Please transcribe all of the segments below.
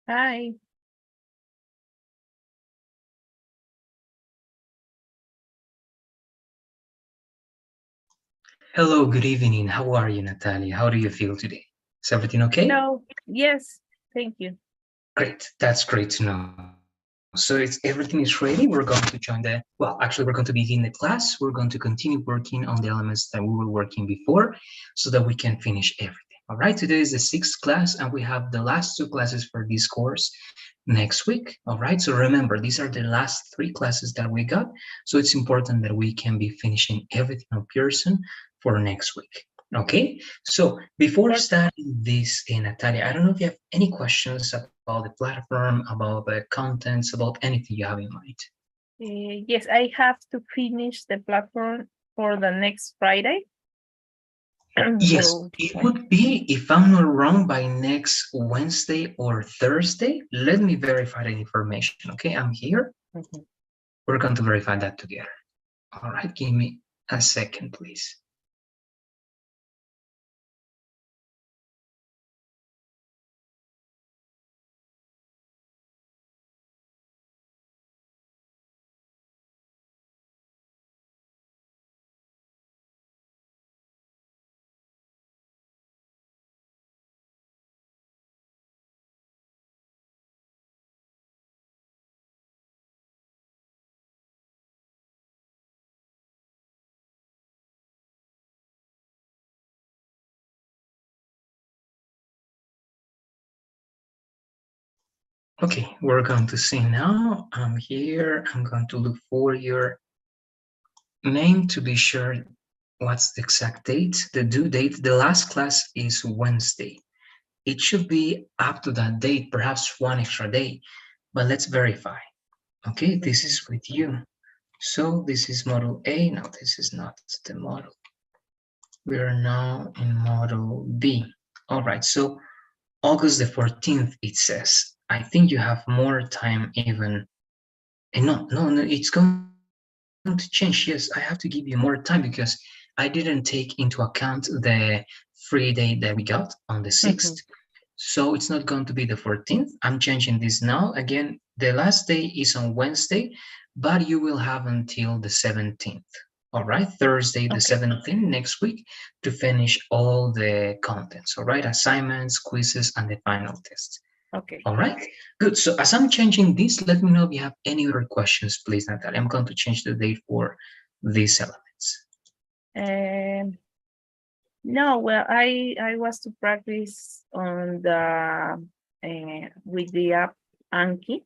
Hi. Hello, good evening. How are you, Natalia? How do you feel today? Is everything okay? Hello. Yes, thank you. Great. That's great to know. So everything is ready. We're going to join we're going to begin the class. We're going to continue working on the elements that we were working before so that we can finish everything. All right. Today is the sixth class and we have the last two classes for this course next week. All right. So remember, these are the last three classes that we got. So it's important that we can be finishing everything on Pearson for next week. Okay. So before starting this, Natalia, I don't know if you have any questions about the platform, about the contents, about anything you have in mind. Yes, I have to finish the platform for the next Friday. Yes, or it would be, if I'm not wrong, by next Wednesday or Thursday. Let me verify the information. Okay, I'm here. Mhm. We're going to verify that together. All right, give me a second, please. Okay, we're going to see now. I'm here. I'm going to look for your name to be sure what's the exact date, the due date. The last class is Wednesday. It should be up to that date, perhaps one extra day, but let's verify. Okay, this is with you. So this is model A. No, this is not the model. We are now in model B. All right, so August the 14th, it says. I think you have more time even. And no, it's going to change. Yes, I have to give you more time because I didn't take into account the free day that we got on the 6th. Mhm. So it's not going to be the 14th. I'm changing this now. Again, the last day is on Wednesday, but you will have until the 17th. All right, Thursday the Okay. 17th next week to finish all the contents. All right, assignments, quizzes, and the final test. Okay. All right, good. So as I'm changing this, let me know if you have any other questions, please, Natalia. I'm going to change the date for these elements. Um, no, well, I was to practice on the with the app Anki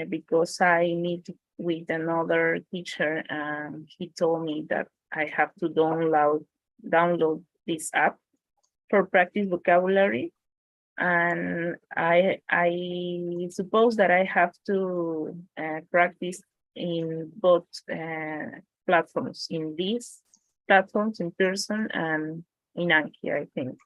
because I meet with another teacher and he told me that I have to download this app for practice vocabulary, and I suppose that I have to practice in both platforms, in these platforms in person and in Anki, I think.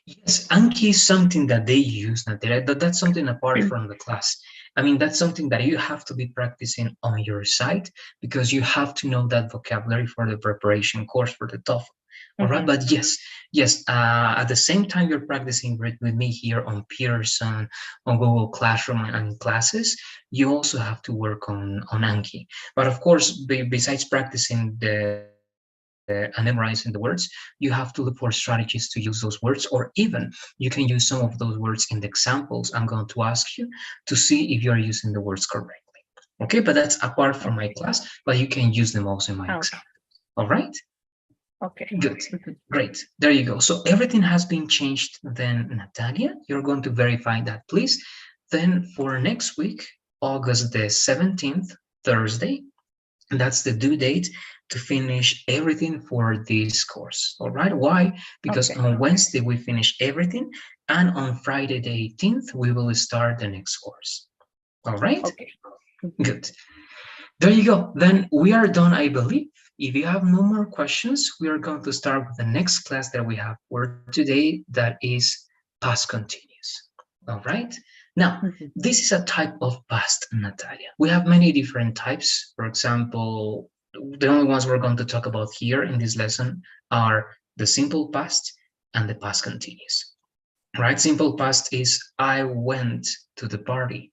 Yes, Anki is something that they use, Natalia. That's something apart from the class. I mean, that's something that you have to be practicing on your side because you have to know that vocabulary for the preparation course for the TOEFL. All right, but yes. At the same time, you're practicing with me here on Pearson, on Google Classroom, and classes. You also have to work on Anki. But of course, besides practicing and memorizing the words, you have to look for strategies to use those words, or even you can use some of those words in the examples I'm going to ask you to see if you're using the words correctly. Okay, but that's apart from my class, but you can use them also in my Okay. exam. All right? Okay. Good. Great. There you go. So everything has been changed then, Natalia. You're going to verify that, please. Then for next week, August the 17th, Thursday, that's the due date to finish everything for this course. All right. Why? Because Okay. on Wednesday we finish everything, and on Friday the 18th we will start the next course. All right. Okay. Good. There you go. Then we are done, I believe. If you have no more questions, we are going to start with the next class that we have for today, that is past continuous. All right. Now, this is a type of past, Natalia. We have many different types. For example, the only ones we're going to talk about here in this lesson are the simple past and the past continuous. right? Simple past is I went to the party,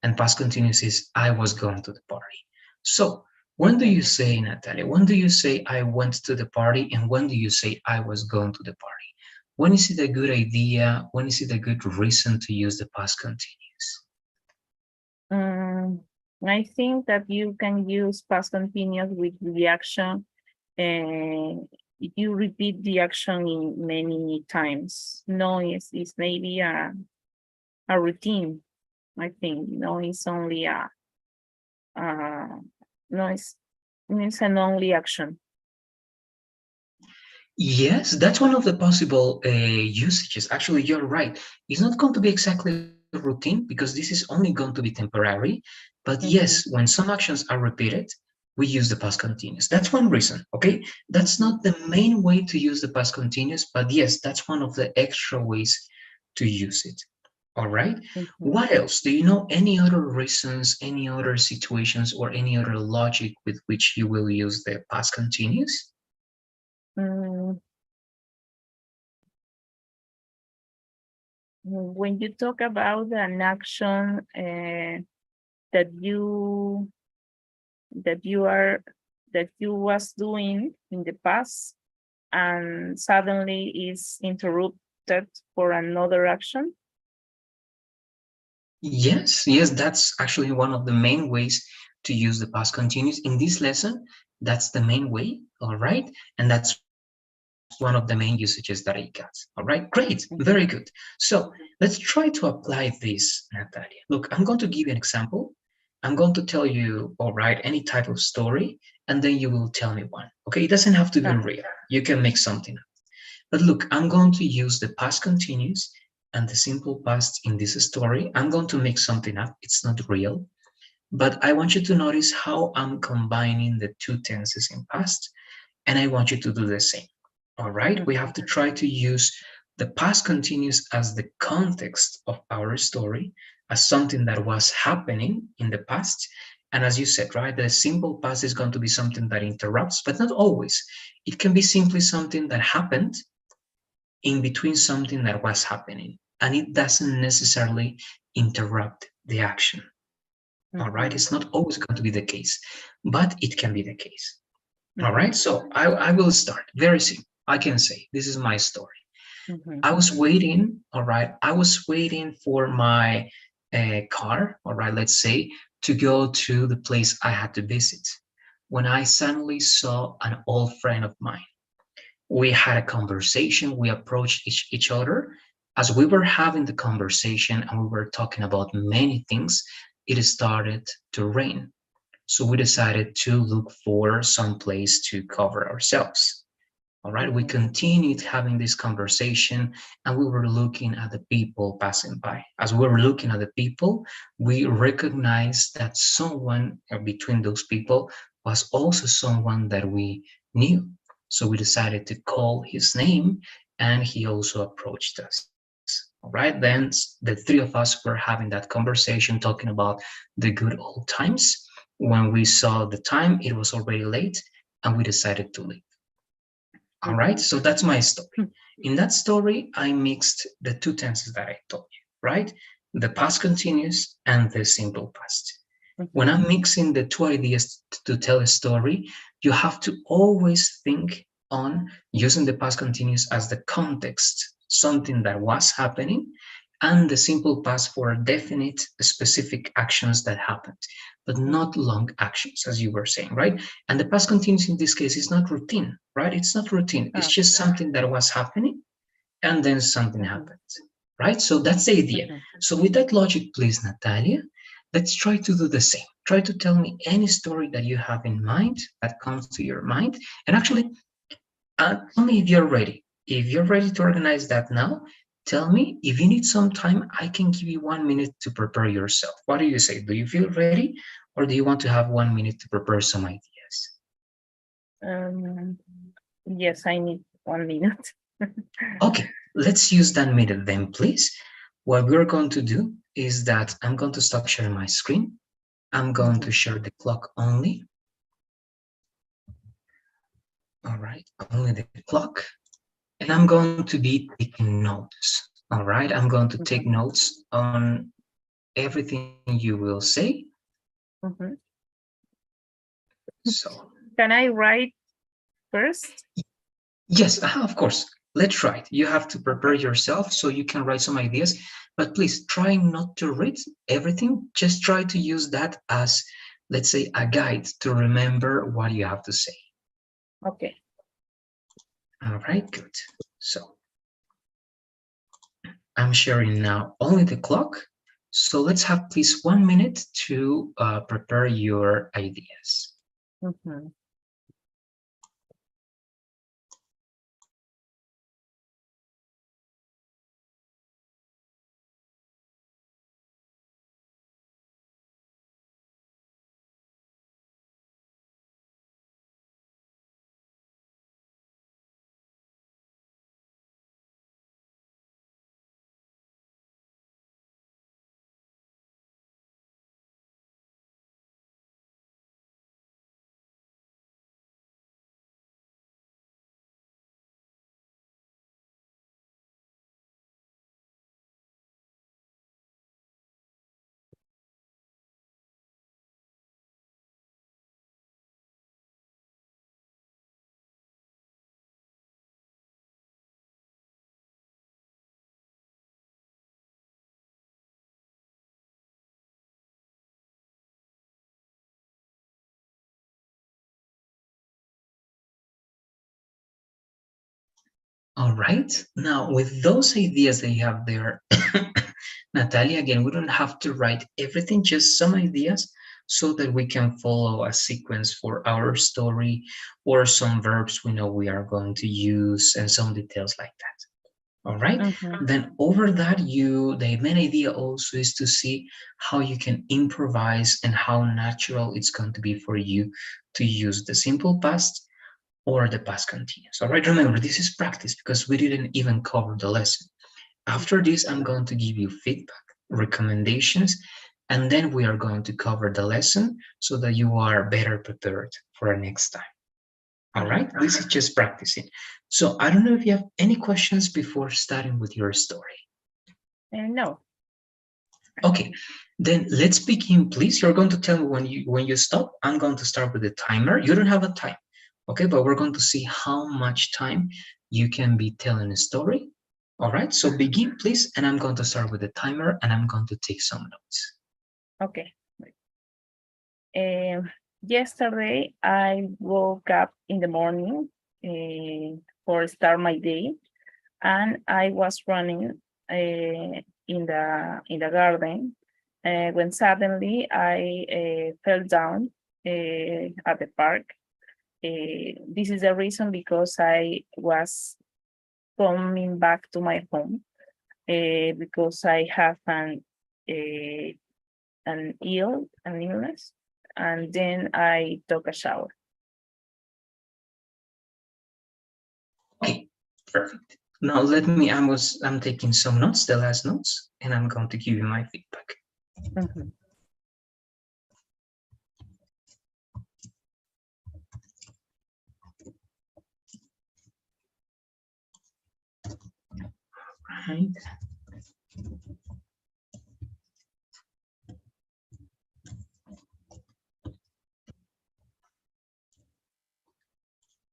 and past continuous is I was going to the party. So when do Mhm. you say, Natalia, when do you say I went to the party, and when do you say I was going to the party? When is it a good idea? When is it a good reason to use the past continuous? Mm, I think that you can use past continuous with the action, and you repeat the action in many times. No, it's maybe a routine. I think no, it's only uh no, it's an only action. Yes, that's one of the possible usages. Actually, you're right. It's not going to be exactly routine because this is only going to be temporary. But yes, Mhm, when some actions are repeated, we use the past continuous. That's one reason, okay? That's mhm, not the main way to use the past continuous, but yes, that's one of the extra ways to use it. All right. mhm. What else? Do you know any other reasons, any other situations, or any other logic with which you will use the past continuous? Mm, when you talk about an action that you that you are that you was doing in the past and suddenly is interrupted for another action. Yes, yes, that's actually one of the main ways to use the past continuous. In this lesson, that's the main way, all right? And that's one of the main usages that I got, all right? Great, very good. Mhm, So let's try to apply this, Natalia. Look, I'm going to give you an example. I'm going to tell you, all right, any type of story, and then you will tell me one. Okay, it doesn't have to be uh-huh, real. You can make something up. But look, I'm going to use the past continuous and the simple past in this story. I'm going to make something up. It's not real. But I want you to notice how I'm combining the two tenses in past, and I want you to do the same. All right? We have mhm, to try to use the past continuous as the context of our story, as something that was happening in the past. And as you said, right, the simple past is going to be something that interrupts, but not always. It can be simply something that happened in between something that was happening, and it doesn't necessarily interrupt the action. All right, mhm, it's not always going to be the case, but it can be the case. All right, mhm, so I will start very simple. I can say this is my story. mhm, I was waiting, all right, I was waiting for my car, all right, let's say, to go to the place I had to visit when I suddenly saw an old friend of mine. We had a conversation, we approached each other. As we were having the conversation and we were talking about many things, it started to rain. So we decided to look for some place to cover ourselves. All right, we mhm, continued having this conversation and we were looking at the people passing by. As we were looking at the people, we recognized that someone between those people was also someone that we knew. So we decided to call his name and he also approached us. All right, then the three of us were having that conversation talking about the good old times. When we saw the time, it was already late and we decided to leave. All right, mhm, so that's my story. In that story, I mixed the two tenses that I told you, right? The past continuous and the simple past. When mhm, I'm mixing the two ideas to tell a story, you have to always think on using the past continuous as the context, something that was happening, and the simple past for definite specific actions that happened, but mhm. not long actions, as you were saying, right? And the past continuous in this case is not routine, right? It's not routine. It's Ah, just something that was happening and then something mhm, happened, right? So that's the idea. mhm, So with that logic, please, Natalia, let's try to do the same. Try to tell me any story that you have in mind that comes to your mind. And actually, tell me if you're ready. If you're ready to organize that now, tell me. If you need some time, I can give you 1 minute to prepare yourself. What do you say? Do you feel ready? Or do you want to have 1 minute to prepare some ideas? um, yes, I need 1 minute. Okay, let's use that minute then, please. What we're going to do is that I'm going to stop sharing my screen. I'm going to Mhm, share the clock only. All right, only the clock. And I'm going to be taking notes. All right, I'm going to take notes on everything you will say. So, can I write first? yes, of course. Let's try it. You have to prepare yourself so you can write some ideas, but please try not to read everything. Just try to use that as, let's say, a guide to remember what you have to say. Okay. All right, good. So I'm sharing now only the clock. So let's have please 1 minute to prepare your ideas. All right, now with those ideas that you have there, Natalia, again, we don't have to write everything, just some ideas so that we can follow a sequence for our story or some verbs we know we are going to use and some details like that. All right, then over that, the main idea also is to see how you can improvise and how natural it's going to be for you to use the simple past or the past continuous. All right, remember, this is practice because we didn't even cover the lesson. After this, I'm going to give you feedback, recommendations, and then we are going to cover the lesson so that you are better prepared for next time. All right, this is just practicing. So I don't know if you have any questions before starting with your story. No. Okay, then let's begin, please. You're going to tell me when you stop. I'm going to start with the timer. You don't have a time. Okay, but we're going to see how much time you can be telling a story. All right, so begin, please, and I'm going to start with the timer, and I'm going to take some notes. Okay. Yesterday, I woke up in the morning for start my day, and I was running in the garden when suddenly I fell down at the park. This is the reason because I was coming back to my home because I have an illness, and then I took a shower. Okay, perfect. Now I'm taking some notes, the last notes, and I'm going to give you my feedback. Right.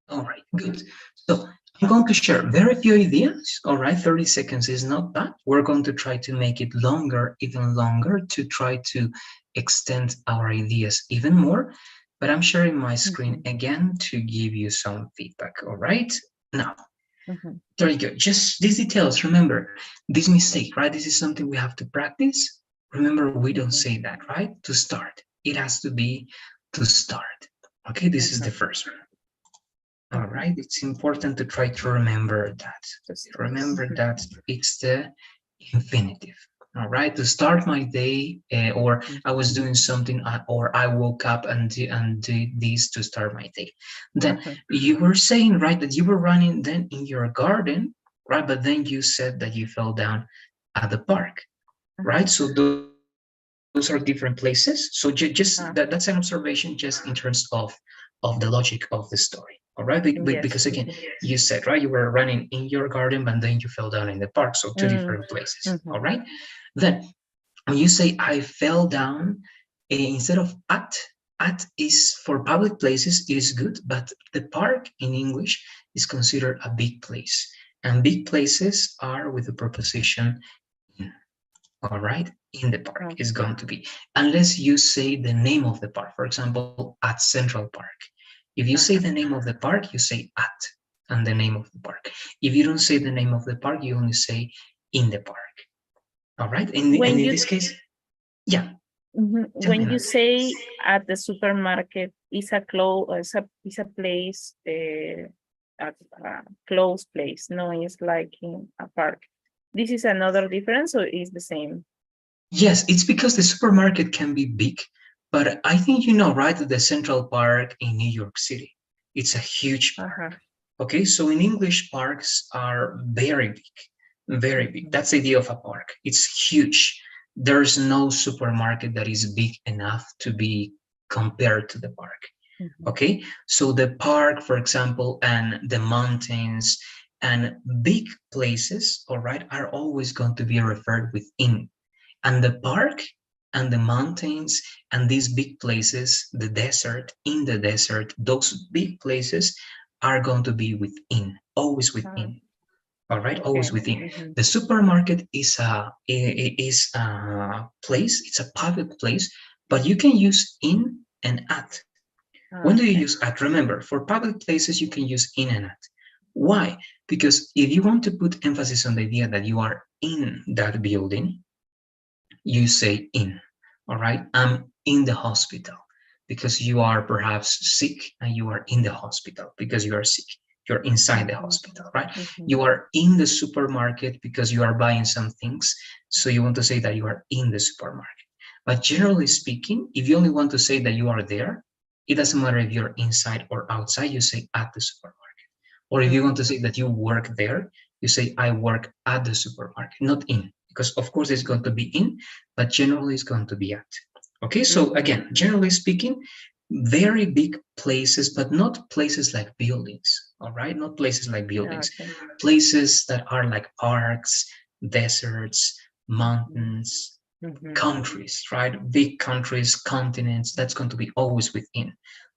All right, good. So I'm going to share very few ideas. All right, 30 seconds is not bad. We're going to try to make it longer, even longer, to try to extend our ideas even more. But I'm sharing my screen again to give you some feedback. All right, now, there you go. Just these details. Remember, this mistake, right? This is something we have to practice. Remember, we don't say that, right? To start. It has to be to start. Okay, this is the first one. All right, it's important to try to remember that. Remember that it's the infinitive. All right, to start my day, or I was doing something, or I woke up and did this to start my day. Then you were saying, right, that you were running then in your garden, right? But then you said that you fell down at the park, right? So those are different places. So just that's an observation just in terms of of the logic of the story. All right, Yes. because again, you said, right, you were running in your garden, but then you fell down in the park. So two different places. All right. Then when you say I fell down, instead of at is for public places, it is good, but the park in English is considered a big place. And big places are with the preposition in. All right, in the park is going to be, unless you say the name of the park. For example, at Central Park. If you say the name of the park, you say at and the name of the park. If you don't say the name of the park, you only say in the park. All right, and in this case, yeah. When you say at the supermarket, is a place, a closed place. No, it's like in a park. This is another difference, or is the same? Yes, it's because the supermarket can be big, but I think you know, right? The Central Park in New York City, it's a huge park. Okay, so in English, parks are very big, very big. That's the idea of a park. It's huge. There's no supermarket that is big enough to be compared to the park. Okay, so the park, for example, and the mountains and big places, all right, are always going to be referred with in. And the park and the mountains and these big places, the desert, in the desert, those big places are going to be within, always within. All right, always within. The supermarket is a place, it's a public place, but you can use in and at. When do you use at? Remember, for public places, you can use in and at. Why? Because if you want to put emphasis on the idea that you are in that building, you say in. All right, I'm in the hospital, because you are perhaps sick and you are in the hospital because you are sick. You're inside the hospital, right? You are in the supermarket because you are buying some things, so you want to say that you are in the supermarket. But generally speaking, if you only want to say that you are there, it doesn't matter if you're inside or outside, you say at the supermarket. Or if you want to say that you work there, you say I work at the supermarket, not in, because of course it's going to be in, but generally it's going to be at. Okay, so again, generally speaking, very big places, but not places like buildings. All right, not places like buildings. Places that are like parks, deserts, mountains, countries, right? Big countries, continents, that's going to be always within.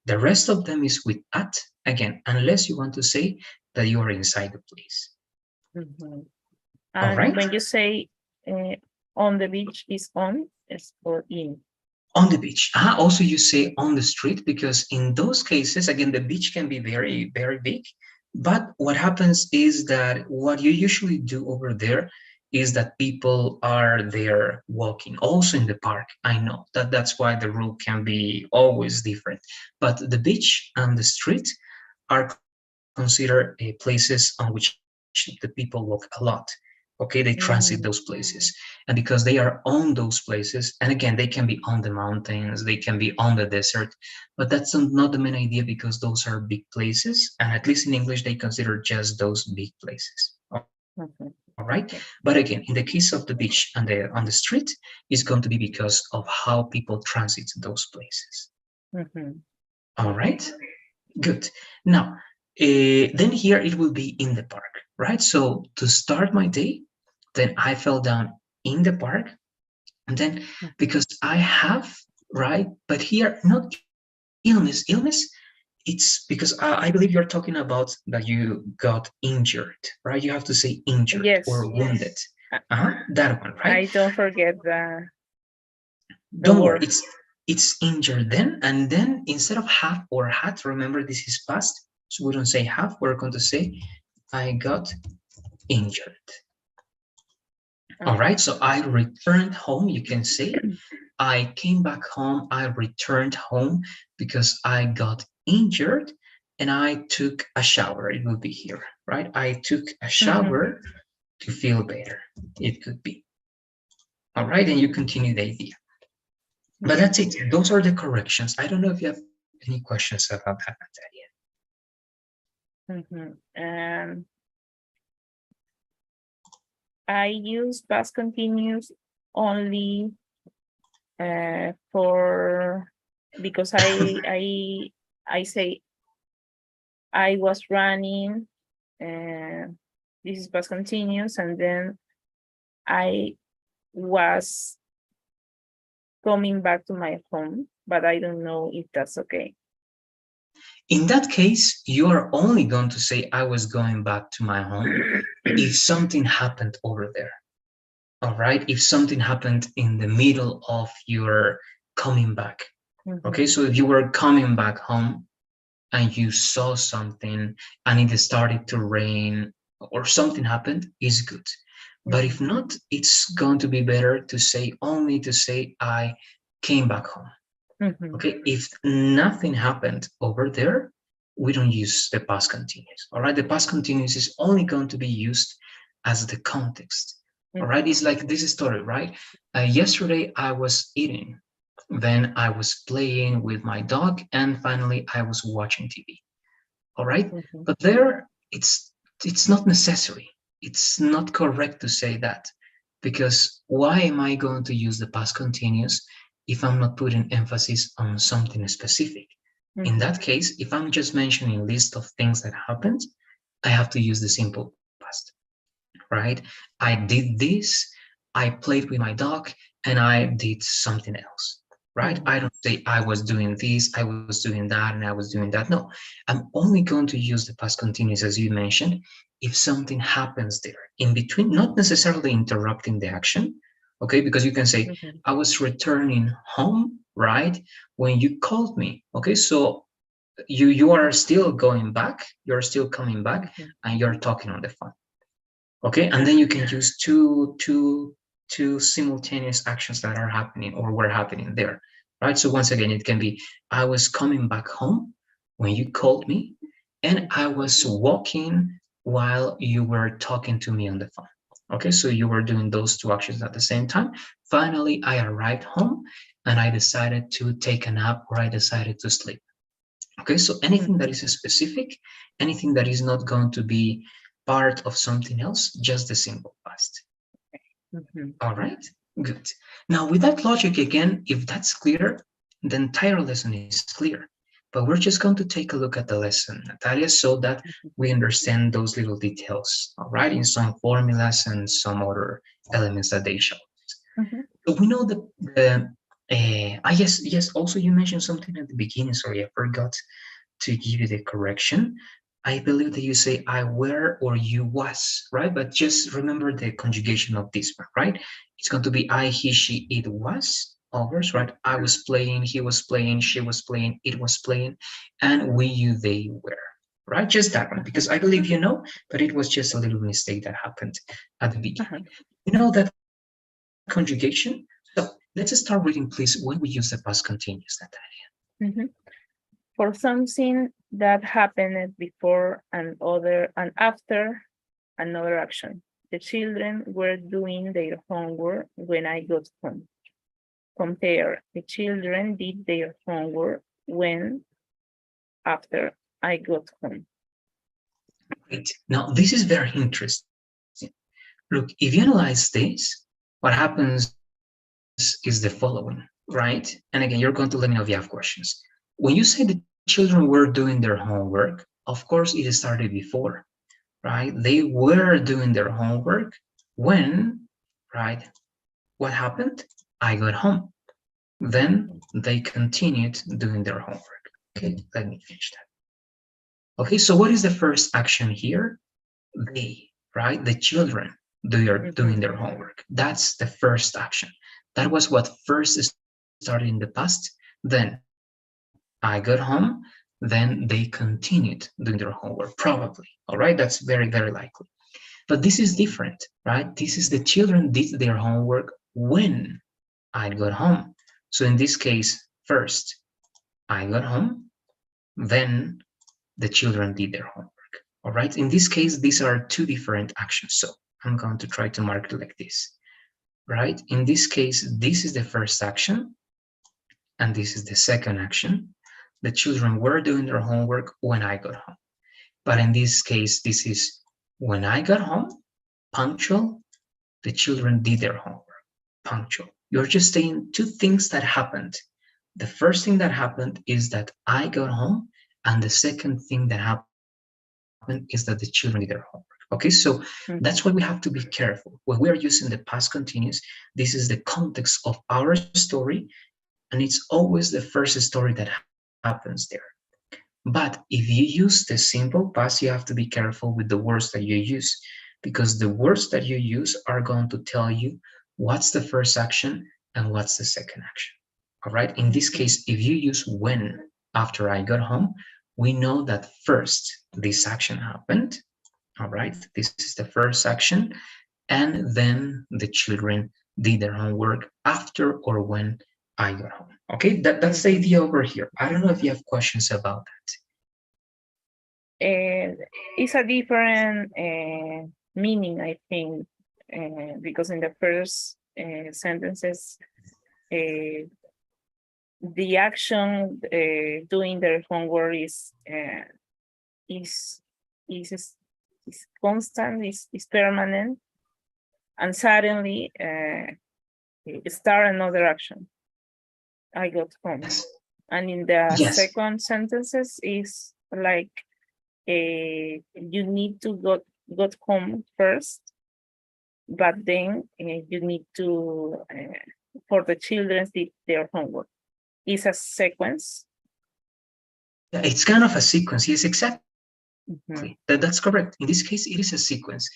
The rest of them is with at, again, unless you want to say that you are inside the place. All right. When you say on the beach is on, it's or in. On the beach. Also, you say on the street, because in those cases, again, the beach can be very, very big. But what happens is that what you usually do over there is that people are there walking, also in the park. I know that's why the rule can be always different. But the beach and the street are considered places on which the people walk a lot. Okay, they transit those places. And because they are on those places, and again, they can be on the mountains, they can be on the desert, but that's not the main idea, because those are big places. And at least in English, they consider just those big places. All right. But again, in the case of the beach and on the street, it's going to be because of how people transit those places. All right. Good. Now, then here it will be in the park, right? So to start my day, then I fell down in the park. And then because I have, right? But here, not illness. It's because I believe you're talking about that you got injured, right? You have to say injured or wounded. That one, right? I don't forget the don't worry, it's injured then. And then instead of have or had, remember this is past, so we don't say have, we're going to say I got injured. All right, so I returned home. You can say I came back home, I returned home because I got injured and I took a shower. It will be here, right? I took a shower to feel better. It could be. All right, and you continue the idea. But that's it. Those are the corrections. I don't know if you have any questions about that, Natalia. I use past continuous only for because I I say I was running, and this is past continuous, and then I was coming back to my home, but I don't know if that's okay. In that case, you are only going to say I was going back to my home if something happened over there. All right, if something happened in the middle of your coming back. Okay, so if you were coming back home and you saw something and it started to rain or something happened, is good. But if not, it's going to be better to say only to say I came back home. Okay, if nothing happened over there, we don't use the past continuous. All right, the past continuous is only going to be used as the context. All right, it's like this story, right? Yesterday I was eating, then I was playing with my dog, and finally I was watching TV. All right, but there it's not necessary. It's not correct to say that, because why am I going to use the past continuous if I'm not putting emphasis on something specific? In that case, if I'm just mentioning a list of things that happened, I have to use the simple past, right? I did this, I played with my dog, and I did something else, right? I don't say I was doing this, I was doing that, and I was doing that. No, I'm only going to use the past continuous, as you mentioned, if something happens there in between, not necessarily interrupting the action, okay? Because you can say, I was returning home, right, when you called me, okay? So you are still going back, you're still coming back, and you're talking on the phone, okay? And then you can use two simultaneous actions that are happening or were happening there, right? So once again, it can be, I was coming back home when you called me, and I was walking while you were talking to me on the phone. Okay, so you were doing those two actions at the same time. Finally, I arrived home and I decided to take a nap, or I decided to sleep. Okay, so anything that is specific, anything that is not going to be part of something else, just the simple past. All right, good. Now with that logic again, if that's clear, the entire lesson is clear. But we're just going to take a look at the lesson, Natalia, so that we understand those little details, all right, in some formulas and some other elements that they show. So we know that yes, also you mentioned something at the beginning, sorry, I forgot to give you the correction. I believe that you say I were or you was, right? But just remember the conjugation of this one, right? It's going to be I, he, she, it was, always, right? I was playing, he was playing, she was playing, it was playing, and we, you, they were, right? Just that one, because I believe you know, but it was just a little mistake that happened at the beginning. You know that conjugation? So let's start reading, please, when we use the past continuous, Natalia. For something that happened before and after another action. The children were doing their homework when I got home. Compare, the children did their homework when after I got home. Great. Now this is very interesting. Look, if you analyze this, what happens is the following, right? And again, you're going to let me know if you have questions. When you say the children were doing their homework, of course it started before, right? They were doing their homework when, right? What happened? I got home. Then they continued doing their homework. Okay, let me finish that. Okay, so what is the first action here? They, right? The children doing their homework. That's the first action. That was what first started in the past. Then I got home. Then they continued doing their homework, probably. All right, that's very, very likely. But this is different, right? This is the children did their homework when I got home. So in this case, first I got home, then the children did their homework. All right, in this case, these are two different actions. So I'm going to try to mark it like this, right? In this case, this is the first action, and this is the second action. The children were doing their homework when I got home. But in this case, this is when I got home, punctual, the children did their homework, punctual. You're just saying two things that happened. The first thing that happened is that I got home, and the second thing that happened is that the children did their homework. Okay, so that's why we have to be careful. When we are using the past continuous, this is the context of our story, and it's always the first story that happens there. But if you use the simple past, you have to be careful with the words that you use, because the words that you use are going to tell you what's the first action and what's the second action. All right. In this case, if you use when after I got home, we know that first this action happened. All right. This is the first action. And then the children did their homework after or when I got home. Okay. That's the idea over here. I don't know if you have questions about It's a different meaning, I think, because in the first sentences, the action doing their homework is constant, is permanent, and suddenly start another action. I got home, that. and in the Yes. second sentences is like you need to got home first, but then you need to for the children did their homework. It's a sequence. Yeah, it's kind of a sequence. Yes, exactly. Mm-hmm. That's correct. In this case, it is a sequence.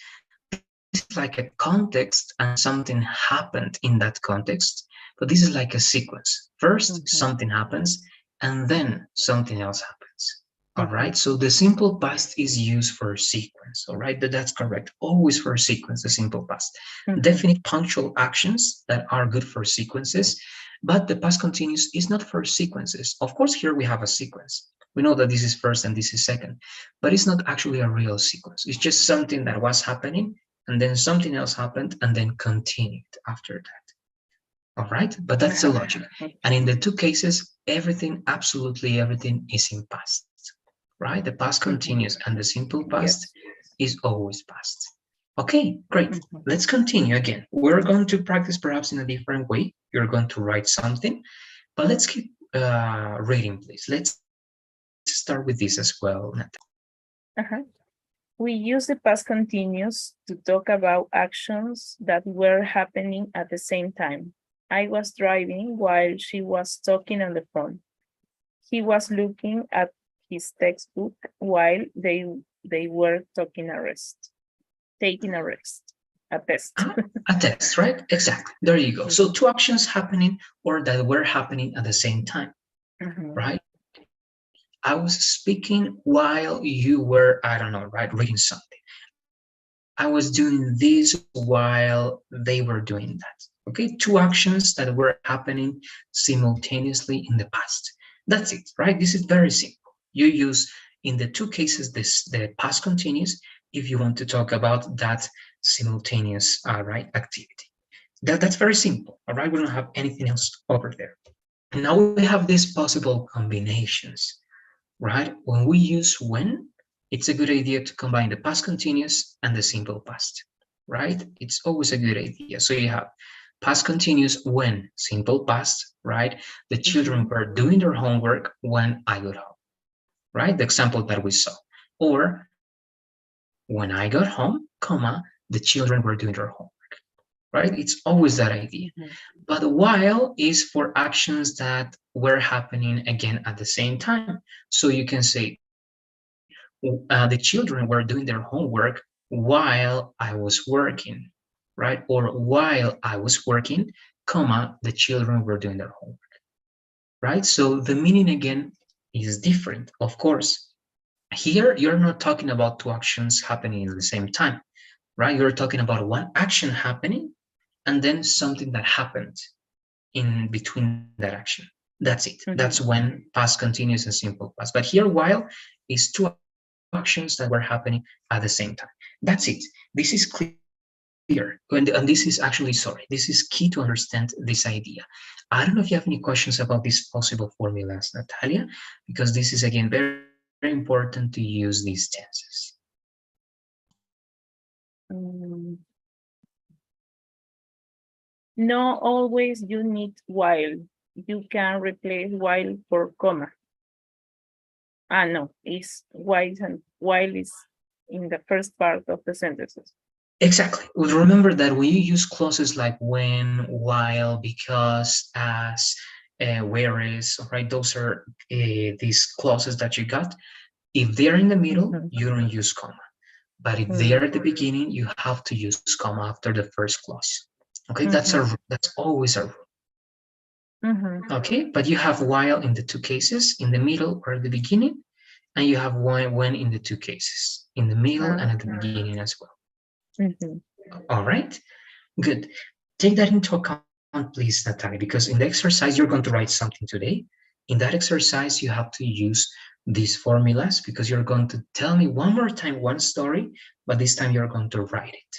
This is like a context and something happened in that context, but this is like a sequence. First, something happens, and then something else happens. All right. So the simple past is used for sequence. All right. That's correct. Always for sequence, the simple past. Definite punctual actions that are good for sequences, but the past continuous is not for sequences. Of course, here we have a sequence. We know that this is first and this is second, but it's not actually a real sequence. It's just something that was happening, and then something else happened, and then continued after that. All right, but that's the logic. And in the two cases, everything, absolutely everything is in past, right? The past continuous and the simple past is always past. Okay, great. Let's continue again. We're going to practice perhaps in a different way. You're going to write something, but let's keep reading, please. Let's start with this as well, Natalia. We use the past continuous to talk about actions that were happening at the same time. I was driving while she was talking on the phone. He was looking at his textbook while they were taking a rest. A test. A test, right? Exactly. There you go. So two actions happening or that were happening at the same time, right? I was speaking while you were, I don't know, right, reading something. I was doing this while they were doing that. Okay, two actions that were happening simultaneously in the past. That's it, right? This is very simple. You use in the two cases the past continuous if you want to talk about that simultaneous right activity. That's very simple. All right, we don't have anything else over there. Now we have these possible combinations, right? When we use when, it's a good idea to combine the past continuous and the simple past, right? It's always a good idea. So you have past continuous when, simple past, right? The children were doing their homework when I got home, right? The example that we saw. Or when I got home, comma, the children were doing their homework, right? It's always that idea. But while is for actions that were happening again at the same time. So you can say, the children were doing their homework while I was working, right? Or while I was working, comma, the children were doing their homework, right? So the meaning again is different, of course. Here, you're not talking about two actions happening at the same time, right? You're talking about one action happening and then something that happened in between that action. That's it. That's when past continuous and simple past. But here, while is two actions that were happening at the same time. That's it. This is clear. And this is actually, sorry, this is key to understand this idea. I don't know if you have any questions about these possible formulas, Natalia, because this is again very important to use these tenses. No, always you need while. You can replace while for comma. No, it's while is in the first part of the sentences. Exactly. Remember that when you use clauses like when, while, because, as, whereas, right? Those are these clauses that you got. If they're in the middle, you don't use comma. But if they're at the beginning, you have to use comma after the first clause. Okay, that's always a rule. Okay, but you have while in the two cases, in the middle or at the beginning, and you have when in the two cases, in the middle and at the beginning as well. All right, good. Take that into account, please, Natalie, because in the exercise you're going to write something today. In that exercise, you have to use these formulas because you're going to tell me one more time one story, but this time you're going to write it.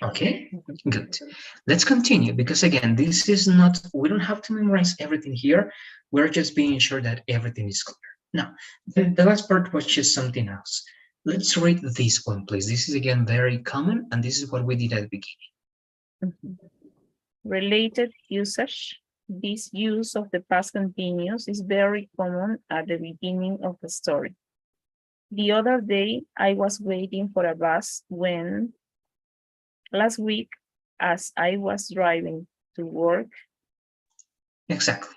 Okay, good. Let's continue because again, this is not, we don't have to memorize everything here. We're just being sure that everything is clear. Now, the last part was just something else. Let's read this one, please. This is again very common, and this is what we did at the beginning. Related usage. This use of the past continuous is very common at the beginning of the story. The other day, I was waiting for a bus when last week, as I was driving to work. Exactly.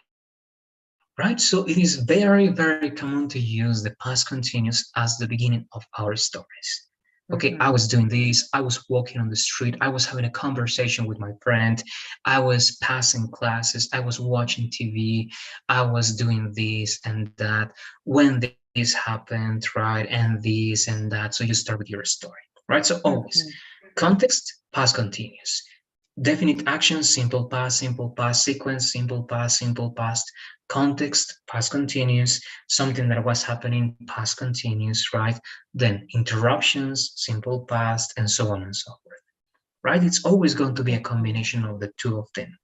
Right, so it is very, very common to use the past continuous as the beginning of our stories. Okay, I was doing this, I was walking on the street, I was having a conversation with my friend, I was passing classes, I was watching TV, I was doing this and that, when this happened, right, and this and that. So you start with your story, right? So always, context, past continuous. Definite action, simple past, sequence, simple past, context, past continuous, something that was happening, past continuous, right? Then interruptions, simple past, and so on and so forth, right? It's always going to be a combination of the two of them.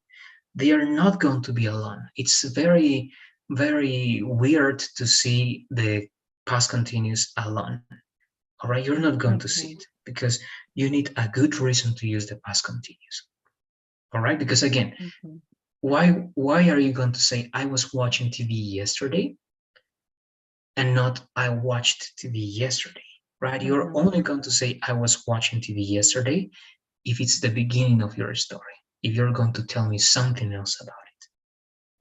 They are not going to be alone. It's very, very weird to see the past continuous alone. All right, you're not going to see it because you need a good reason to use the past continuous. All right, because again, why are you going to say I was watching TV yesterday and not I watched TV yesterday, right? You're only going to say I was watching TV yesterday if it's the beginning of your story, if you're going to tell me something else about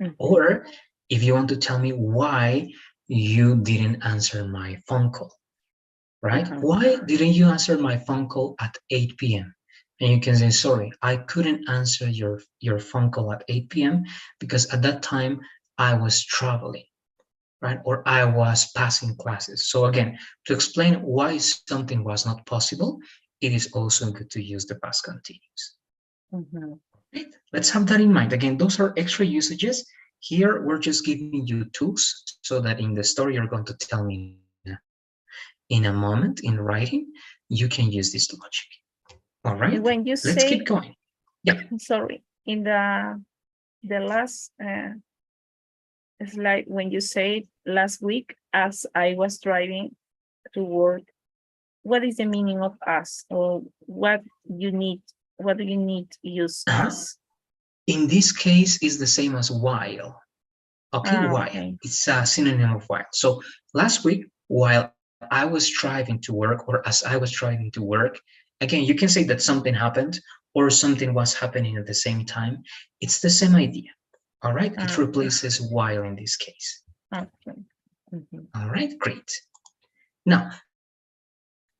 it. Or if you want to tell me why you didn't answer my phone call, right? Why didn't you answer my phone call at 8 p.m.? And you can say, sorry, I couldn't answer your phone call at 8 p.m. because at that time I was traveling, right? Or I was passing classes. So again, to explain why something was not possible, it is also good to use the past continuous. Right? Let's have that in mind. Again, those are extra usages. Here, we're just giving you tools so that in the story you're going to tell me in a moment in writing, you can use this logic. All right, when you let's say, keep going. Yeah. Sorry, in the last slide, when you say last week, as I was driving to work, what is the meaning of us, or what do you need to use as? In this case, it's the same as while. Okay, while. Okay. It's a synonym of while. So last week, while I was driving to work, or as I was driving to work, again, you can say that something happened or something was happening at the same time. It's the same idea. All right, it replaces while in this case. Okay. All right, great. Now,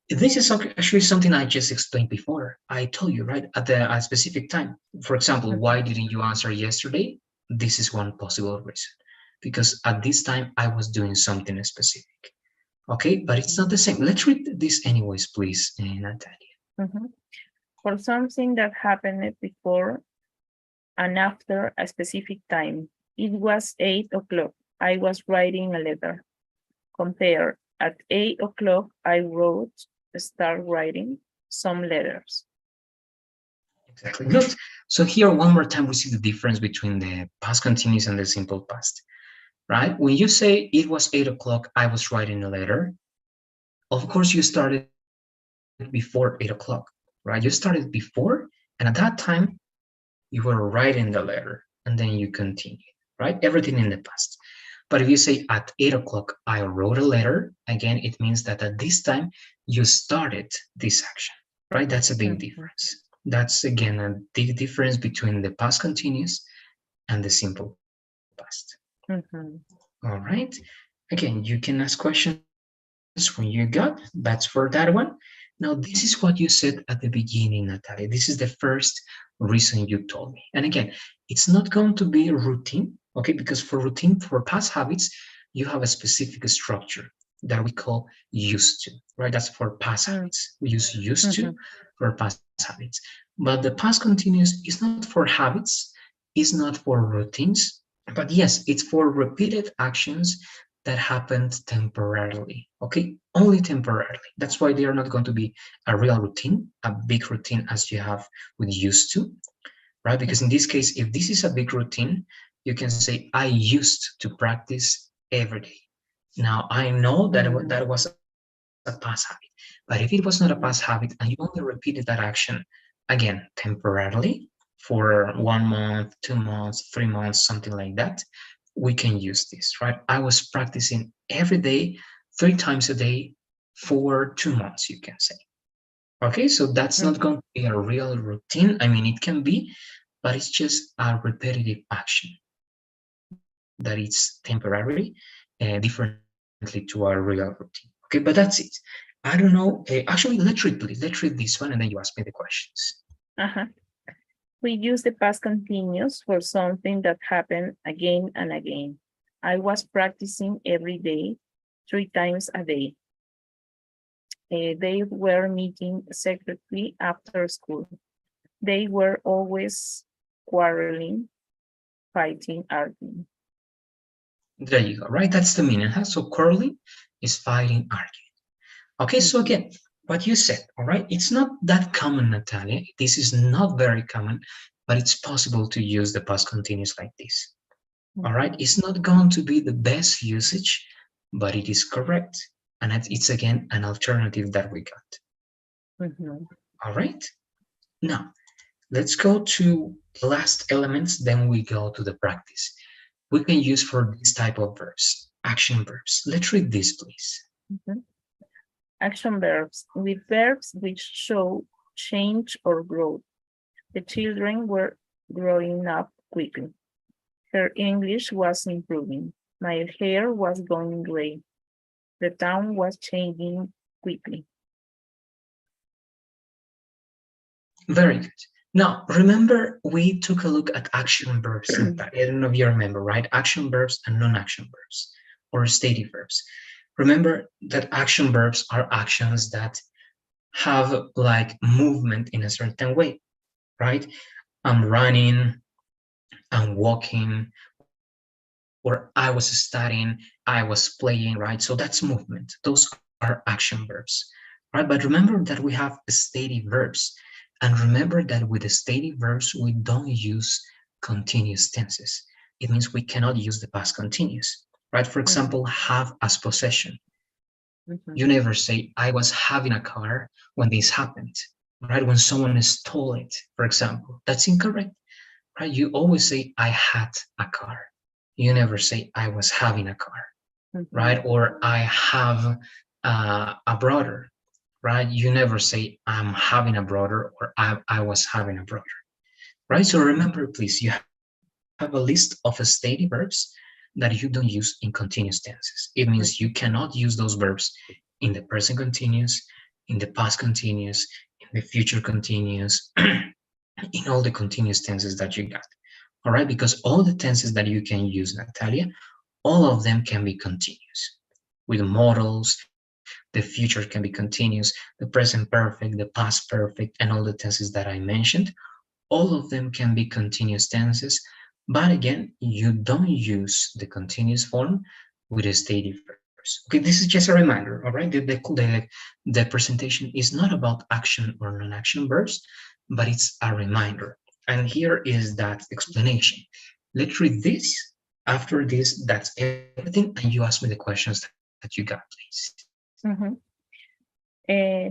this is actually something I just explained before. I told you, right, at a specific time. For example, why didn't you answer yesterday? This is one possible reason. Because at this time, I was doing something specific. Okay, but it's not the same. Let's read this anyways, please, Natalia. For something that happened before and after a specific time. It was 8 o'clock. I was writing a letter. Compare, at 8 o'clock, I start writing some letters. Exactly, good. So here, one more time, we see the difference between the past continuous and the simple past, right? When you say it was 8 o'clock, I was writing a letter, of course, you started before 8 o'clock, right? You started before, and at that time, you were writing the letter, and then you continue, right? Everything in the past. But if you say at 8 o'clock, I wrote a letter, again, it means that at this time you started this action, right? That's a big difference. That's again a big difference between the past continuous and the simple past. All right. Again, you can ask questions when you got. That's for that one. Now, this is what you said at the beginning, Natalia. This is the first reason you told me. And again, it's not going to be routine, okay? Because for routine, for past habits, you have a specific structure that we call used to, right? That's for past habits. We use used to for past habits. But the past continuous is not for habits, is not for routines, but yes, it's for repeated actions that happened temporarily, okay? Only temporarily. That's why they are not going to be a real routine, a big routine as you have with used to, right? Because in this case, if this is a big routine, you can say, I used to practice every day. Now, I know that that was a past habit, but if it was not a past habit and you only repeated that action, again, temporarily, for 1 month, 2 months, 3 months, something like that, we can use this, right? I was practicing every day, 3 times a day for 2 months, you can say. Okay, so that's not going to be a real routine. I mean, it can be, but it's just a repetitive action that it's temporary and differently to a real routine. Okay, but that's it. I don't know. Actually, let's read, please. Let's read this one and then you ask me the questions. We use the past continuous for something that happened again and again. I was practicing every day, 3 times a day. They were meeting secretly after school. They were always quarreling, fighting, arguing. There you go, right? That's the meaning. Huh? So quarreling is fighting, arguing. Okay, so again, what you said, all right? It's not that common, Natalia. This is not very common, but it's possible to use the past continuous like this. All right, it's not going to be the best usage, but it is correct. And it's again an alternative that we got. All right, now let's go to the last elements, then we go to the practice. We can use for this type of verbs, action verbs. Let's read this, please. Action verbs, with verbs which show change or growth. The children were growing up quickly. Her English was improving. My hair was going gray. The town was changing quickly. Very good. Now, remember, we took a look at action verbs. I don't know if you remember, right? Action verbs and non-action verbs, or stative verbs. Remember that action verbs are actions that have like movement in a certain way, right? I'm running, I'm walking, or I was studying, I was playing, right? So that's movement. Those are action verbs, right? But remember that we have stative verbs. And remember that with the stative verbs, we don't use continuous tenses. It means we cannot use the past continuous, right? For example, have as possession. You never say, I was having a car when this happened, right? When someone stole it, for example. That's incorrect, right? You always say, I had a car. You never say, I was having a car, right? Or I have a brother, right? You never say, I'm having a brother or I was having a brother, right? So remember, please, you have a list of stative verbs that you don't use in continuous tenses. It means you cannot use those verbs in the present continuous, in the past continuous, in the future continuous, in all the continuous tenses that you got. All right, because all the tenses that you can use, Natalia, all of them can be continuous. With modals, the future can be continuous, the present perfect, the past perfect, and all the tenses that I mentioned, all of them can be continuous tenses. But again, you don't use the continuous form with the stative verbs. Okay, this is just a reminder, all right? The presentation is not about action or non-action verbs, but it's a reminder. And here is that explanation. Let's read this. After this, that's everything. And you ask me the questions that you got, please.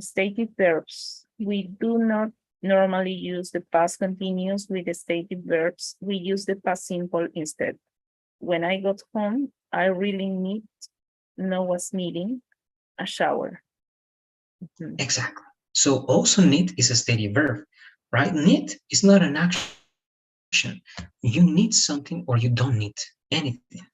Stative verbs. We do not normally use the past continuous with the stative verbs. We use the past simple instead. when I got home, I really was needing a shower. Mhm. Exactly. So also need is a steady verb, right? Need is not an action. You need something or you don't need anything,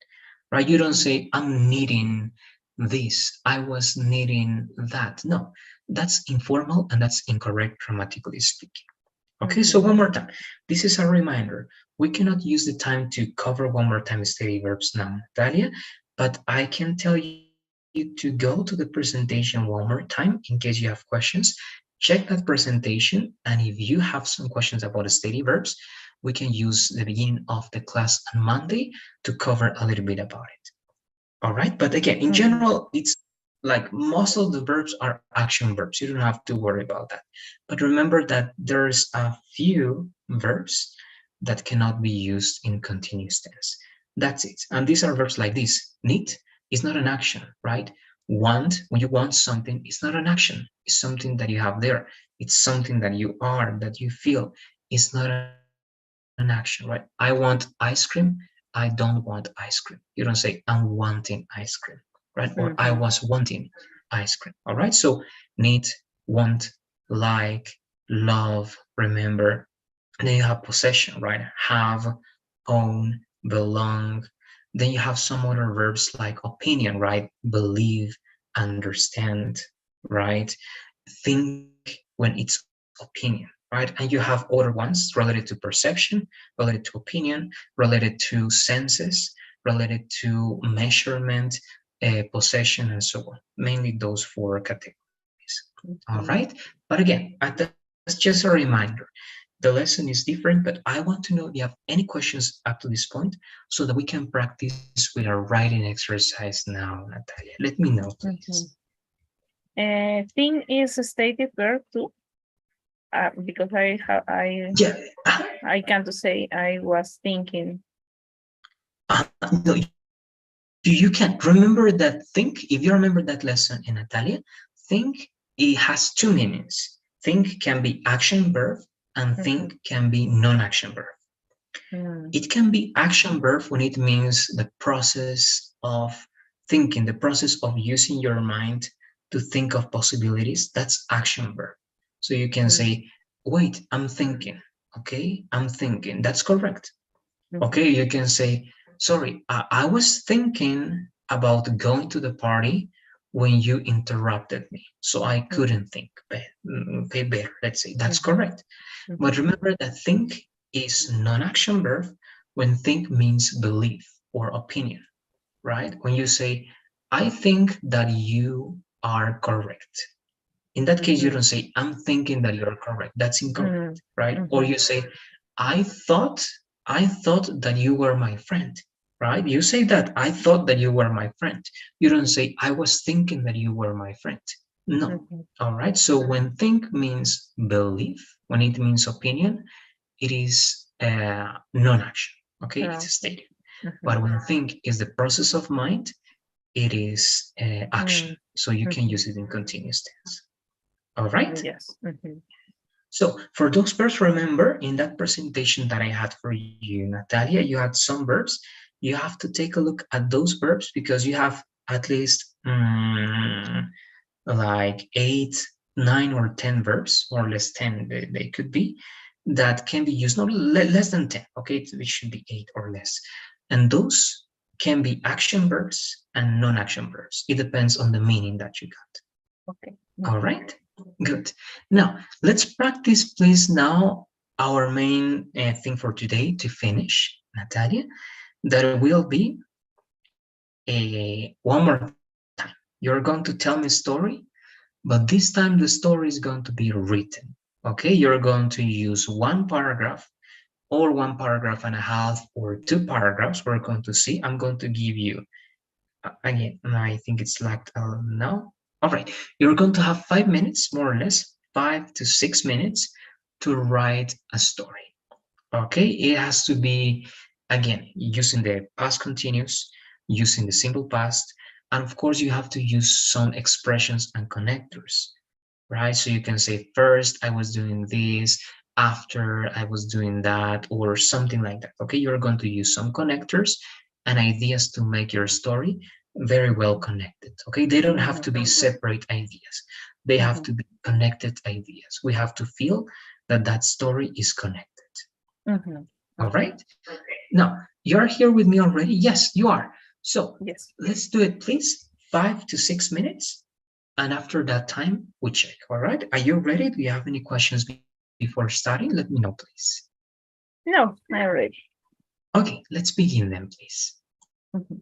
right? You don't say, I'm needing this, I was needing that. No, that's informal and that's incorrect grammatically speaking. Okay, so one more time. This is a reminder. We cannot use the time to cover one more time steady verbs now, Natalia, but I can tell you to go to the presentation one more time in case you have questions. Check that presentation, and if you have some questions about steady verbs, we can use the beginning of the class on Monday to cover a little bit about it. All right, but again, in general, it's like most of the verbs are action verbs. You don't have to worry about that. But remember that there's a few verbs that cannot be used in continuous tense. That's it. And these are verbs like this. Need is not an action, right? Want, when you want something, it's not an action. It's something that you have there. It's something that you are, that you feel. It's not an action, right? I want ice cream. I don't want ice cream. You don't say, I'm wanting ice cream, right? Or I was wanting ice cream. All right. So need, want, like, love, remember. Then you have possession, right? Have, own, belong. Then you have some other verbs like opinion, right? Believe, understand, right? Think when it's opinion, right? And you have other ones related to perception, related to opinion, related to senses, related to measurement, possession, and so on. Mainly those four categories. All right. But again, that's just a reminder. The lesson is different, but I want to know if you have any questions up to this point so that we can practice with our writing exercise now, Natalia. Let me know, please. Think is a stated verb too, because Yeah. I can't say I was thinking. No, you can remember that think. If you remember that lesson in Natalia, think it has two meanings. Think can be action verb and think can be non-action verb. It can be action verb when it means the process of thinking, the process of using your mind to think of possibilities. That's action verb. So you can say, wait, I'm thinking. Okay, I'm thinking. That's correct. Okay, you can say, sorry, I was thinking about going to the party when you interrupted me, so I couldn't think better. Let's say that's correct. But remember that think is non-action verb when think means belief or opinion, right? When you say, I think that you are correct. In that case, you don't say, I'm thinking that you're correct. That's incorrect, right? Or you say, I thought, I thought that you were my friend, right? You say that, I thought that you were my friend. You don't say, I was thinking that you were my friend. No. All right. So when think means belief, when it means opinion, it is non-action. Okay, it's a state. But when think is the process of mind, it is action. So you can use it in continuous tense. All right. Yes. So for those verbs, remember in that presentation that I had for you, Natalia, you had some verbs. You have to take a look at those verbs because you have at least like 8, 9, or 10 verbs, or less 10 they could be, that can be used, not less than 10, okay? It should be 8 or less. And those can be action verbs and non-action verbs. It depends on the meaning that you got. Okay. All right, good. Now, let's practice, please, now our main thing for today to finish, Natalia. That will be one more time. You're going to tell me a story, but this time the story is going to be written. Okay, you're going to use one paragraph or 1.5 paragraphs or 2 paragraphs. We're going to see. I'm going to give you, again, I think it's locked now. All right, you're going to have 5 minutes, more or less, 5 to 6 minutes to write a story. Okay, it has to be, again, using the past continuous, using the simple past, and of course you have to use some expressions and connectors, right? So you can say, first I was doing this, after I was doing that, or something like that. Okay, you're going to use some connectors and ideas to make your story very well connected. Okay, they don't have to be separate ideas, they have to be connected ideas. We have to feel that that story is connected. All right, now you're here with me already. Yes, you are. So Yes. let's do it, please. 5 to 6 minutes, and after that time we check. All right, are you ready? Do you have any questions before starting? Let me know, please. No, I'm ready. Okay, let's begin then, please. Mhm.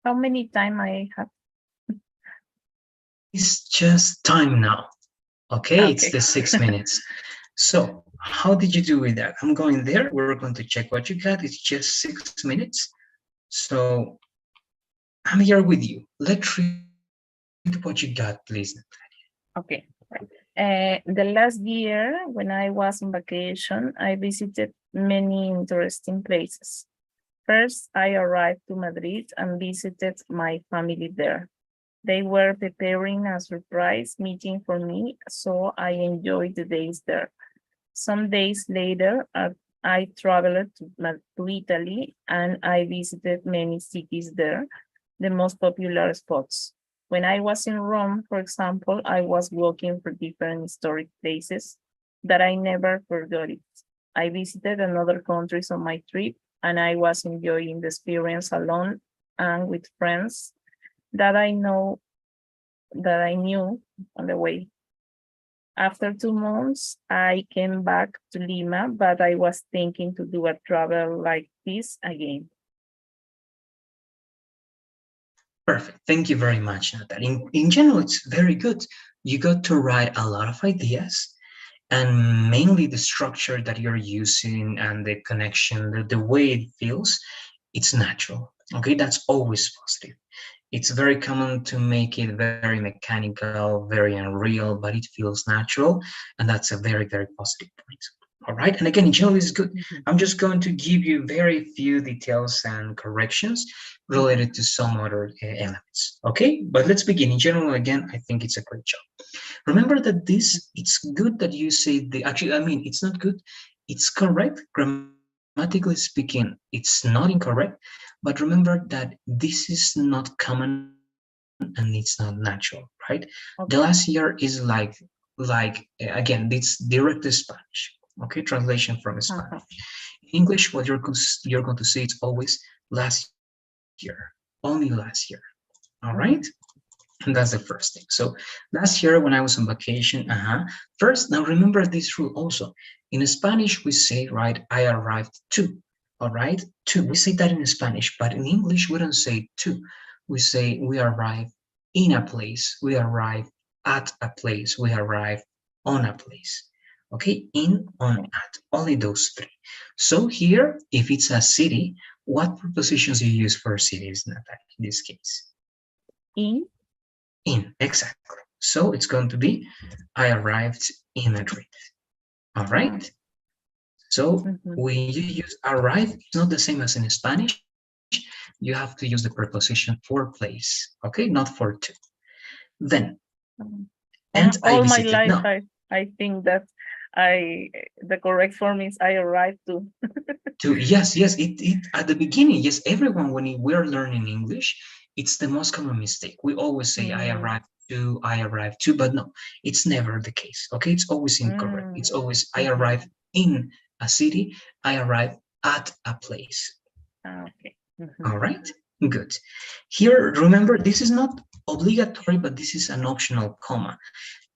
How many time I have? It's just time now. Okay, it's Okay. the 6 minutes. So how did you do with that? I'm going there. We're going to check what you got. It's just 6 minutes. So I'm here with you. Let's read what you got, please. Okay. The last year, when I was on vacation, I visited many interesting places. First, I arrived to Madrid and visited my family there. They were preparing a surprise meeting for me, so I enjoyed the days there. Some days later, I traveled to Italy and I visited many cities there, the most popular spots. When I was in Rome, for example, I was walking for different historic places that I never forgot it. I visited another countries on my trip and I was enjoying the experience alone and with friends that I knew on the way. After 2 months, I came back to Lima, but I was thinking to do a travel like this again. Perfect. Thank you very much, Natalie. In general, it's very good. You got to write a lot of ideas, and mainly the structure that you're using and the connection, the way it feels, it's natural. Okay, that's always positive. It's very common to make it very mechanical, very unreal, but it feels natural, and that's a very, very positive point. All right, and again, in general, is good. I'm just going to give you very few details and corrections related to some other elements. Okay, but let's begin. In general, again, I think it's a great job. Remember that it's good that you say actually, I mean, it's not good, it's correct. Grammatically speaking, it's not incorrect, but remember that this is not common and it's not natural, right? The last year is Okay. again, it's direct Spanish. Okay, translation from Spanish. Uh-huh. In English, what you're going to say it's always last year, only last year. All right? Mhm. And that's the first thing. So last year when I was on vacation, first, now remember this rule also. In Spanish, we say, right, I arrived to, all right, to. We say that in Spanish, but in English, we don't say to. We say we arrive in a place, we arrive at a place, we arrive on a place. Okay, in, on, Okay. at, only those three. So here, if it's a city, what prepositions you use for cities, Natalie, in this case? In. In, exactly. So it's going to be, I arrived in Madrid. All right. So Mhm. when you use arrive, it's not the same as in Spanish. You have to use the preposition for place. Okay, not for to. Then, Um, and I all my visited. life, No, I think that the correct form is I arrived to. to yes, yes. It at the beginning, yes. Everyone when we're learning English, it's the most common mistake. We always say Mm, I arrived to, but no, it's never the case. Okay, it's always incorrect. mm, It's always I mhm. arrive in a city, I arrive at a place. Okay. Mhm. All right, good. Here, remember, this is not obligatory, but this is an optional comma.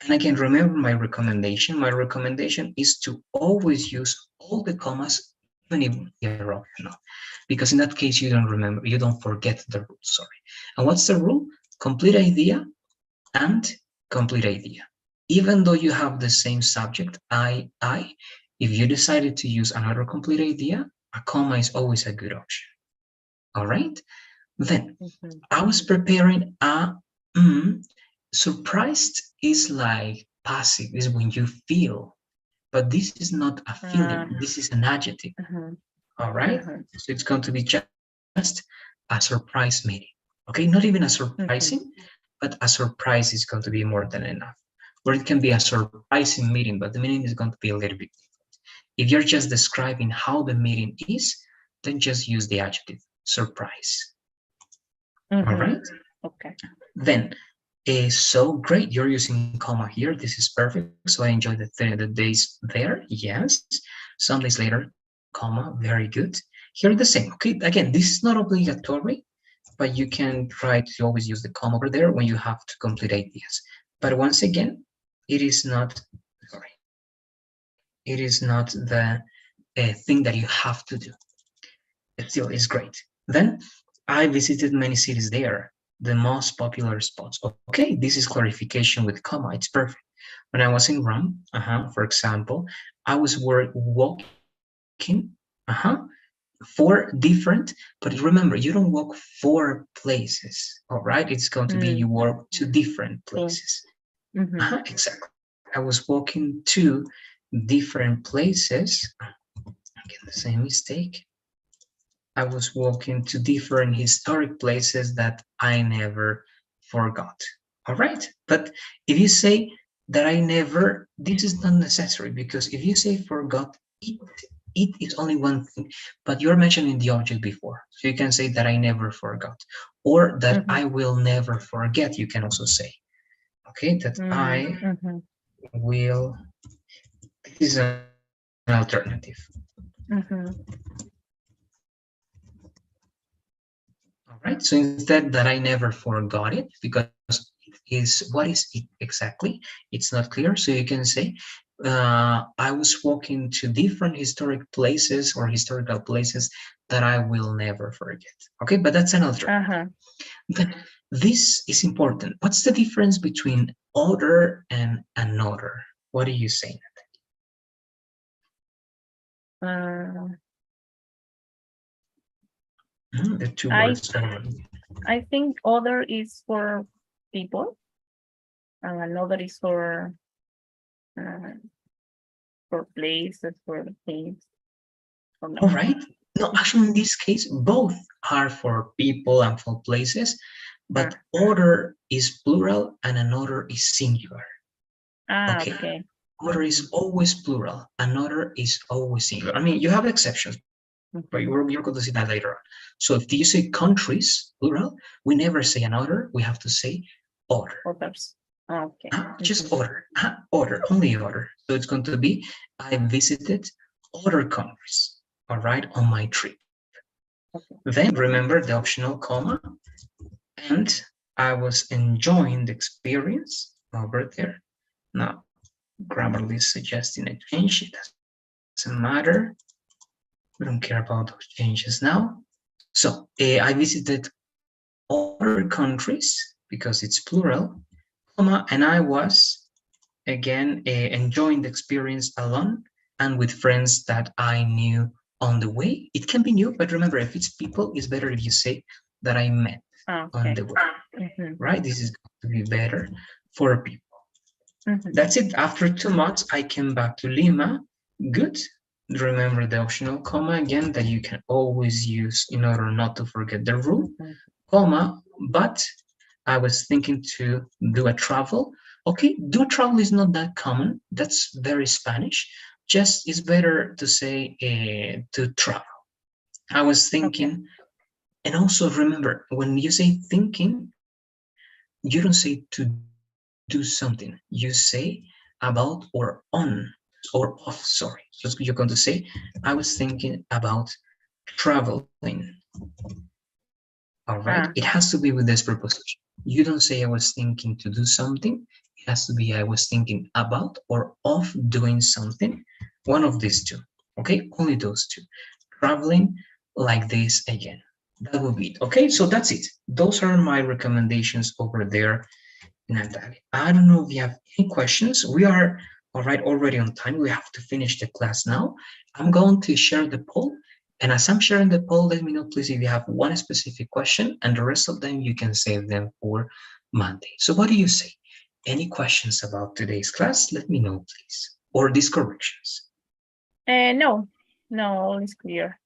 And again, remember my recommendation. My recommendation is to always use all the commas, even if they're optional, because in that case, you don't remember, you don't forget the rule, sorry. And what's the rule? Complete idea and complete idea. Even though you have the same subject, I, if you decided to use another complete idea, a comma is always a good option. All right? Then Mhm. I was preparing a mm, surprised is like passive, is when you feel, but this is not a Uh, feeling, this is an adjective. mhm, All right? mhm, So it's going to be just a surprise meeting. Okay, not even a surprising, mhm. but a surprise is going to be more than enough. Or it can be a surprising meeting, but the meaning is going to be a little bit different. If you're just describing how the meeting is, then just use the adjective surprise. All Mhm. right? Okay. Then, so great, you're using comma here. This is perfect. So I enjoy the days there. Yes. Some days later, comma, very good. Here the same. Okay, again, this is not obligatory, but you can try to always use the comma over there when you have to complete ideas. But once again, it is not, sorry, it is not the thing that you have to do. It still is great. Then I visited many cities there, the most popular spots. Okay, this is clarification with comma. It's perfect. When I was in Rome, for example, I was walking, four different, but remember, you don't walk four places, all right? It's going to be you walk to different places. Exactly. I was walking to different places. Again, the same mistake. I was walking to different historic places that I never forgot. All right. But if you say that I never, this is not necessary, because if you say forgot, it is only one thing, but you're mentioning the object before. So you can say that I never forgot, or that I will never forget. You can also say, okay, that I will, this is an alternative. All right, so instead that I never forgot it, because it is, what is it exactly? It's not clear. So you can say, I was walking to different historic places or historical places that I will never forget. Okay, but that's an alternative. Then this is important. What's the difference between other and another? What do you say? The two words. I think other is for people, and another is for places, for things. All right. No, actually, in this case, both are for people and for places, but other is plural and another is singular. Okay. Other is always plural, another is always singular. I mean, you have exceptions, but you're going to see that later on. So if you say countries, plural, we never say another, we have to say other. Others. Okay. Just other, other, only other. So it's going to be, I visited other countries, all right, on my trip. Then remember the optional comma, and I was enjoying the experience over there. Now, Grammarly is suggesting a change. It doesn't matter. We don't care about those changes now. So I visited other countries because it's plural, comma, and I was again enjoying the experience alone and with friends that I knew on the way. It can be new, but remember, if it's people, it's better if you say that I met on the way, right? This is going to be better for people. That's it. After 2 months, I came back to Lima. Good. Remember the optional comma again that you can always use in order not to forget the rule, comma, but I was thinking to do a travel. Okay, do travel is not that common. That's very Spanish. Just it's better to say to travel. I was thinking, and also remember, when you say thinking, you don't say to do something. You say about or on or off, sorry. So you're going to say, I was thinking about traveling. All right, it has to be with this preposition. You don't say I was thinking to do something. It has to be I was thinking about or of doing something. One of these two. Okay, only those two. Traveling like this again. That will be it. Okay, so that's it. Those are my recommendations over there, Natalie. I don't know if you have any questions. We are all right already on time. We have to finish the class now. I'm going to share the poll. And as I'm sharing the poll, let me know, please, if you have one specific question, and the rest of them, you can save them for Monday. So what do you say? Any questions about today's class? Let me know, please. Or these corrections. No, all is clear.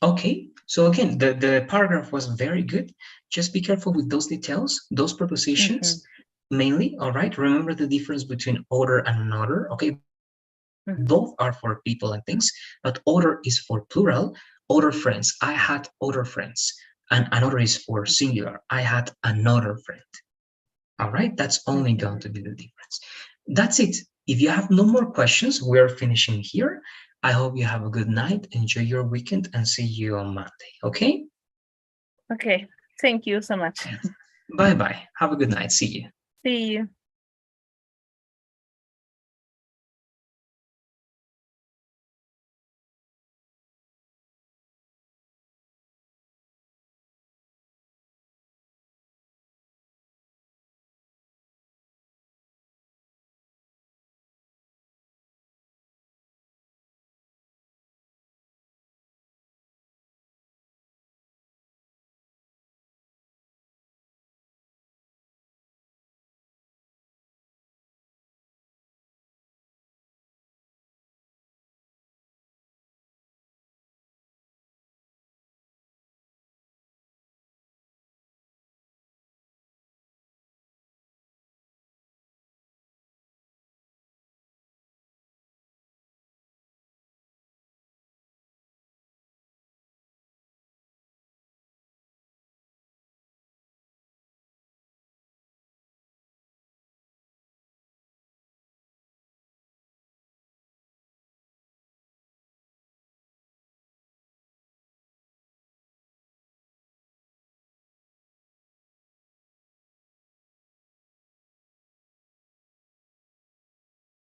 Okay, so again, the paragraph was very good. Just be careful with those details, those prepositions, mainly, all right? Remember the difference between other and another, okay? Both are for people and things, but other is for plural. Other friends, I had other friends. And another is for singular, I had another friend. All right, that's only going to be the difference. That's it. If you have no more questions, we're finishing here. I hope you have a good night, enjoy your weekend, and see you on Monday, okay? Okay, thank you so much. Bye-bye. Have a good night. See you. See you.